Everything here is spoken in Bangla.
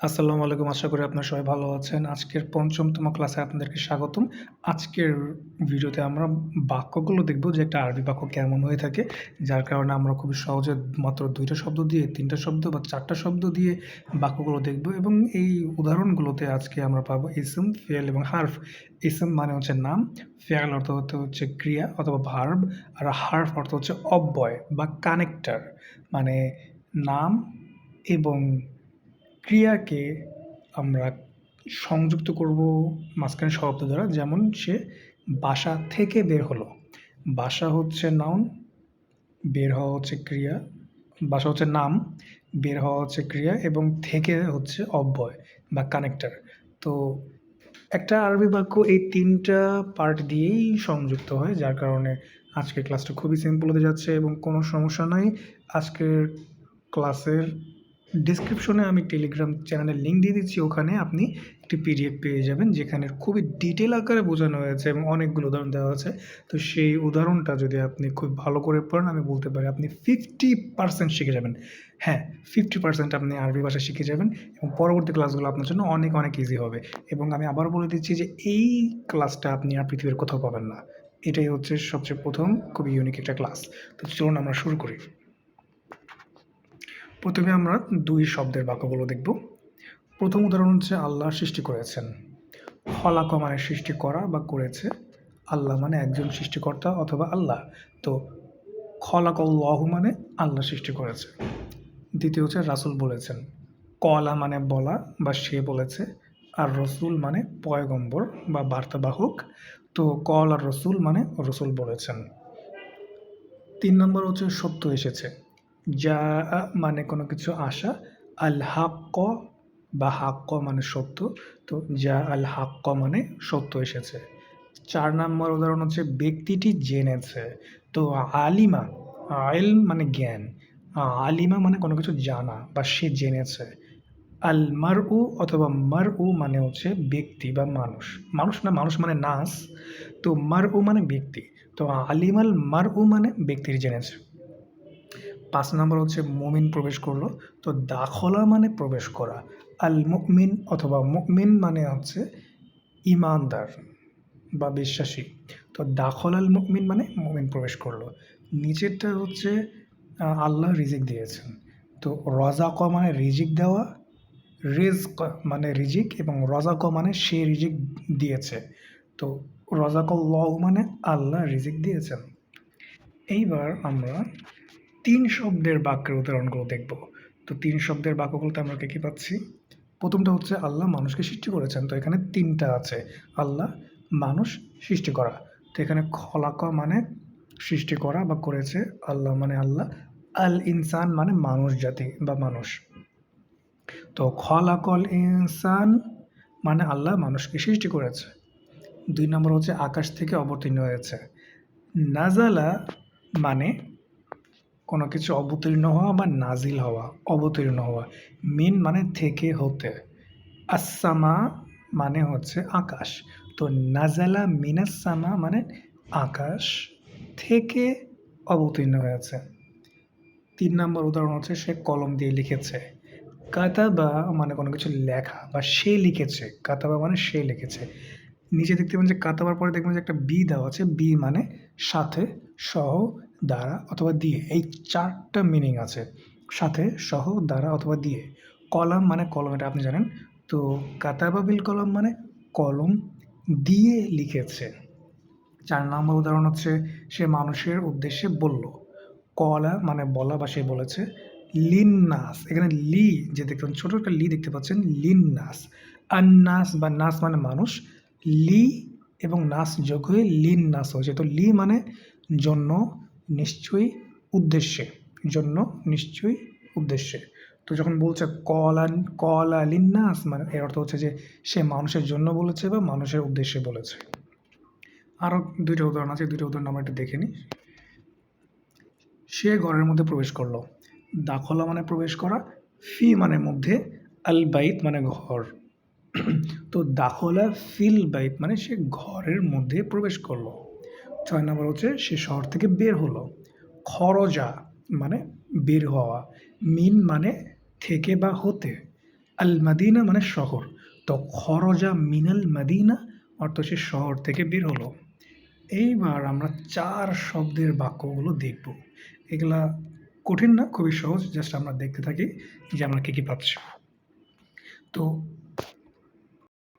আসসালামু আলাইকুম। আশা করি আপনারা সবাই ভালো আছেন। আজকের ৫ম ক্লাসে আপনাদেরকে স্বাগতম। আজকের ভিডিওতে আমরা বাক্যগুলো দেখব যে একটা আরবি বাক্য কেমন হয়ে থাকে। যার কারণে আমরা খুবই সহজে মাত্র ২ টা শব্দ দিয়ে ৩ টা শব্দ বা ৪ টা শব্দ দিয়ে বাক্যগুলো দেখব এবং এই উদাহরণগুলোতে আজকে আমরা পাবো ইসম, ফেল এবং হার্ফ। ইসম মানে হচ্ছে নাম, ফেল অর্থ হচ্ছে ক্রিয়া অথবা ভার্ব, আর হার্ফ অর্থ হচ্ছে অব্যয় বা কানেক্টর। মানে নাম এবং ক্রিয়াকে আমরা সংযুক্ত করব মাঝখানে শব্দ দ্বারা। যেমন সে বাসা থেকে বের হলো। বাসা হচ্ছে নাউন, বের হওয়া হচ্ছে ক্রিয়া। বাসা হচ্ছে নাম, বের হওয়া হচ্ছে ক্রিয়া এবং থেকে হচ্ছে অব্যয় বা কানেক্টর। তো একটা আরবি বাক্য এই ৩ টা পার্ট দিয়েই সংযুক্ত হয়। যার কারণে আজকের ক্লাসটা খুবই সিম্পল হতে যাচ্ছে এবং কোনো সমস্যা নাই। আজকের ক্লাসের ডেসক্রিপশনে আমি টেলিগ্রাম চ্যানেলের লিঙ্ক দিয়ে দিচ্ছি। ওখানে আপনি একটি পিডিএফ পেয়ে যাবেন যেখানে খুবই ডিটেইল আকারে বোঝানো হয়েছে এবং অনেকগুলো উদাহরণ দেওয়া আছে। তো সেই উদাহরণটা যদি আপনি খুব ভালো করে পড়েন, আমি বলতে পারি আপনি 50% শিখে যাবেন। হ্যাঁ, 50% আপনি আরবি ভাষা শিখে যাবেন এবং পরবর্তী ক্লাসগুলো আপনার জন্য অনেক, অনেক ইজি হবে। এবং আমি আবারও বলে দিচ্ছি যে এই ক্লাসটা আপনি আর পৃথিবীর কোথাও পাবেন না। এটাই হচ্ছে সবচেয়ে ১ম খুবই ইউনিক একটা ক্লাস। তো চলুন আমরা শুরু করি। প্রথমে আমরা ২ শব্দের বাক্যগুলো দেখব। প্রথম উদাহরণ হচ্ছে আল্লাহ সৃষ্টি করেছেন। খলাক মানে সৃষ্টি করা বা করেছে। আল্লাহ মানে একজন সৃষ্টিকর্তা অথবা আল্লাহ। তো খলাকাল্লাহু মানে আল্লাহ সৃষ্টি করেছে। দ্বিতীয় হচ্ছে রাসূল বলেছেন। কলা মানে বলা বা সে বলেছে। আর রসুল মানে পয়গম্বর বা বার্তাবাহক। তো কল আর রসুল মানে রসুল বলেছেন। ৩ নম্বর হচ্ছে সত্য এসেছে। জাআ মানে কোনো কিছু আসা। আল হাক্ক বা হাক্ক মানে সত্য। তো আল হাক্ক মানে সত্য এসেছে। ৪ নম্বর উদাহরণ হচ্ছে ব্যক্তিটি জেনেছে। তো আলিমা, ইলম মানে জ্ঞান। আলিমা মানে কোনো কিছু জানা বা সে জেনেছে। আল মারউ অথবা মারউ মানে হচ্ছে ব্যক্তি বা মানুষ। মানুষ না, মানুষ মানে নাস। তো মারউ মানে ব্যক্তি। তো আলিমাল মারউ মানে ব্যক্তির জেনেছে। ৫ নম্বর হচ্ছে মুমিন প্রবেশ করলো। তো দাখলা মানে প্রবেশ করা। আল মুমিন অথবা মুমিন মানে হচ্ছে ঈমানদার বা বিশ্বাসী। তো দাখল আল মুমিন মানে মুমিন প্রবেশ করলো। নিচেরটা হচ্ছে আল্লাহ রিজিক দিয়েছেন। তো রাযাক মানে রিজিক দেওয়া, রিজক মানে রিজিক এবং রাযাক মানে সে রিজিক দিয়েছে। তো রাযাকাল্লাহু মানে আল্লাহ রিজিক দিয়েছেন। এইবার আমরা ৩ শব্দের বাক্যের উদাহরণগুলো দেখব। তো ৩ শব্দের বাক্যগুলোতে আমরা কি পাচ্ছি? প্রথমটা হচ্ছে আল্লাহ মানুষকে সৃষ্টি করেছেন। তো এখানে ৩ টা আছে। আল্লাহ, মানুষ, সৃষ্টি করা। তো এখানে খলাকা মানে সৃষ্টি করা বা করেছে। আল্লাহ মানে আল্লাহ। আল ইনসান মানে মানুষ জাতি বা মানুষ। তো খলাকল ইনসান মানে আল্লাহ মানুষকে সৃষ্টি করেছে। ২ নম্বর হচ্ছে আকাশ থেকে অবতীর্ণ হয়েছে। নাজালা মানে কোনো কিছু অবতীর্ণ হওয়া বা নাজিল হওয়া, অবতীর্ণ হওয়া। মিন মানে থেকে, হতে। আসসামা মানে হচ্ছে আকাশ। তো নাজালা মিনাস সামা মানে আকাশ থেকে অবতীর্ণ হয়েছে। ৩ নম্বর উদাহরণ হচ্ছে সে কলম দিয়ে লিখেছে। কাতাবা মানে কোনো কিছু লেখা বা সে লিখেছে। কাতাবা মানে সে লিখেছে। নিচে দেখতে পাবেন যে কাতাবার পরে দেখবেন যে একটা বি দেওয়া আছে। বি মানে সাথে, সহ, দ্বারা অথবা দিয়ে। এই ৪ টা মিনিং আছে। সাথে, সহ, দ্বারা অথবা দিয়ে। কলাম মানে কলম, এটা আপনি জানেন। তো কাতাবা বিল কলম মানে কলম দিয়ে লিখেছে। ৪ নম্বর উদাহরণ হচ্ছে সে মানুষের উদ্দেশ্যে বলল। কলা মানে বলা বা সে বলেছে। লিন্নাস, এখানে লি যে দেখবেন ছোট একটা লি দেখতে পাচ্ছেন, লিন্নাস। আন্নাস বা নাস মানে মানুষ। লি এবং নাস যোগ হয়ে লিন্নাস হয়েছে। তো লি মানে জন্য, নিশ্চয়ই, উদ্দেশ্যে। জন্য, নিশ্চয়ই, উদ্দেশ্যে। তো যখন বলছে কলা লিন্নাস মানে এর অর্থ হচ্ছে যে সে মানুষের জন্য বলেছে বা মানুষের উদ্দেশ্যে বলেছে। আরও ২ টা উদাহরণ আছে। ২ টা উদাহরণ আমরা একটু দেখে নিই। সে ঘরের মধ্যে প্রবেশ করলো। দাখলা মানে প্রবেশ করা। ফি মানে মধ্যে। আল বাইত মানে ঘর। তো দাখলা ফিল বাইত মানে সে ঘরের মধ্যে প্রবেশ করলো। ৬ নম্বর হচ্ছে সে শহর থেকে বের হলো। খরজা মানে বের হওয়া। মিন মানে থেকে বা হতে। আল মাদিনা মানে শহর। তো খরজা মিনাল মাদিনা অর্থ সে শহর থেকে বের হলো। এইবার আমরা ৪ শব্দের বাক্যগুলো দেখব। এগুলা কঠিন না, খুবই সহজ। জাস্ট আমরা দেখতে থাকি যে আমরা কি পাচ্ছি। তো